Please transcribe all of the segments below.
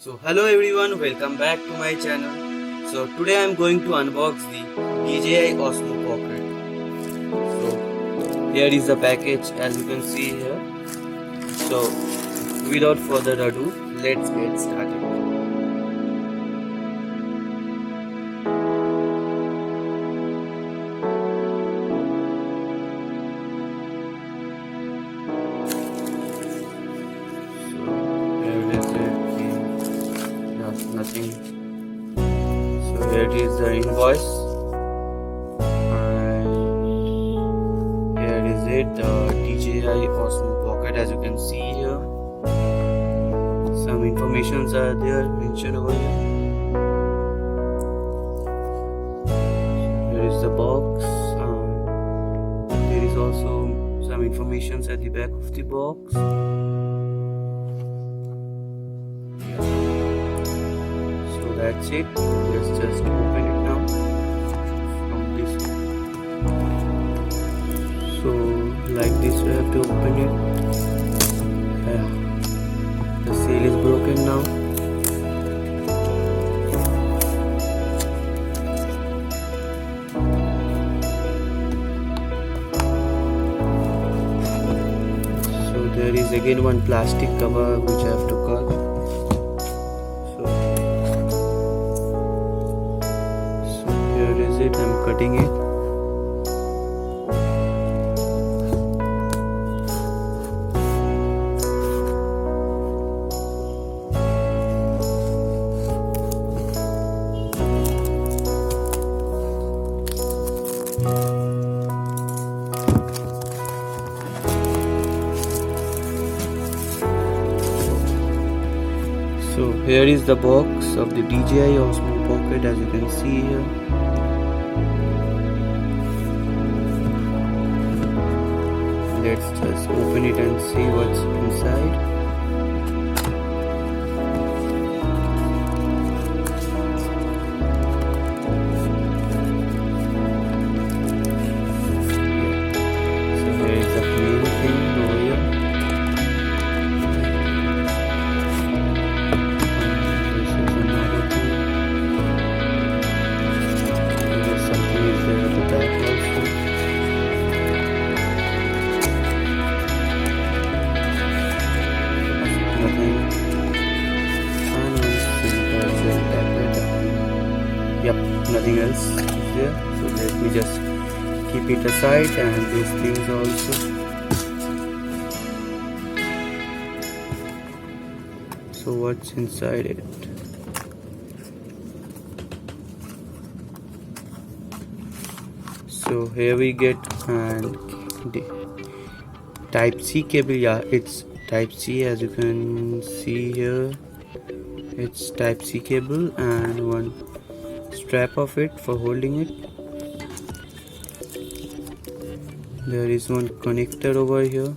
So hello everyone, welcome back to my channel. So today I am going to unbox the Dji Osmo Pocket. So here is the package as you can see here. So without further ado, let's get started. Nothing. So here is the invoice, and here is it, the Dji Osmo Pocket. As you can see here, some informations are there mentioned over here. Here is the box. There is also some informations at the back of the box. That's it. Let's just open it now from this. So like this we have to open it. The seal is broken now. So there is again one plastic cover which I have to cut. I'm cutting it. So here is the box of the Dji Osmo Pocket, as you can see here. Let's just open it and see what's inside. So here is the main thing over here. This is another thing. There is something is there at the back also. Yep, nothing else is there. So let me just keep it aside, and these things also. So what's inside it? So here we get the Type C cable. Yeah, it's Type C, as you can see here. It's Type C cable and one strap of it for holding it. There is one connector over here.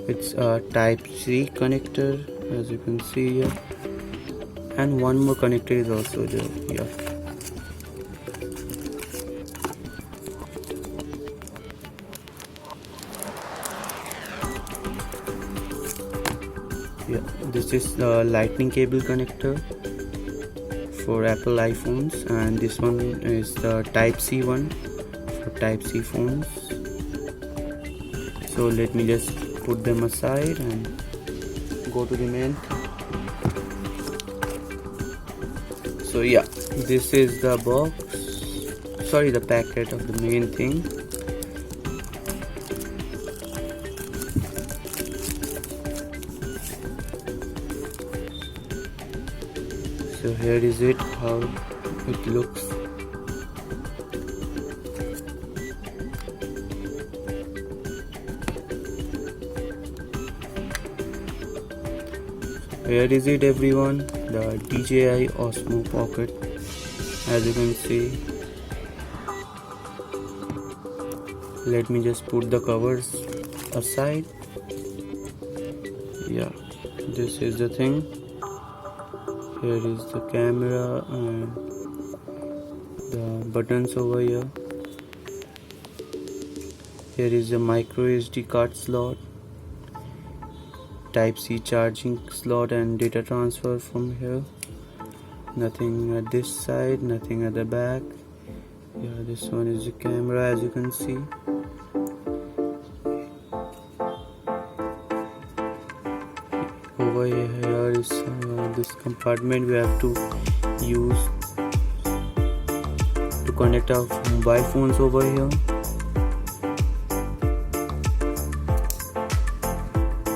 It's a Type C connector, as you can see here, and one more connector is also there. Yeah. Yeah, this is the lightning cable connector for Apple iPhones, and this one is the Type C one for Type C phones. So let me just put them aside and go to the main. So yeah, this is the box, the packet of the main thing. So here is it, how it looks. Here is it everyone, the Dji Osmo Pocket, as you can see. Let me just put the covers aside. Yeah, this is the thing. Here is the camera and the buttons over here. Here is a micro SD card slot, type C charging slot and data transfer from here. Nothing at this side, nothing at the back. Yeah, this one is the camera, as you can see. Over here is this compartment we have to use to connect our mobile phones over here.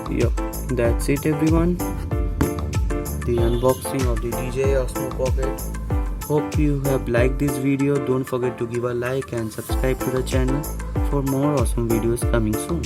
Yep, that's it everyone. The unboxing of the Dji Osmo Pocket. Hope you have liked this video. Don't forget to give a like and subscribe to the channel for more awesome videos coming soon.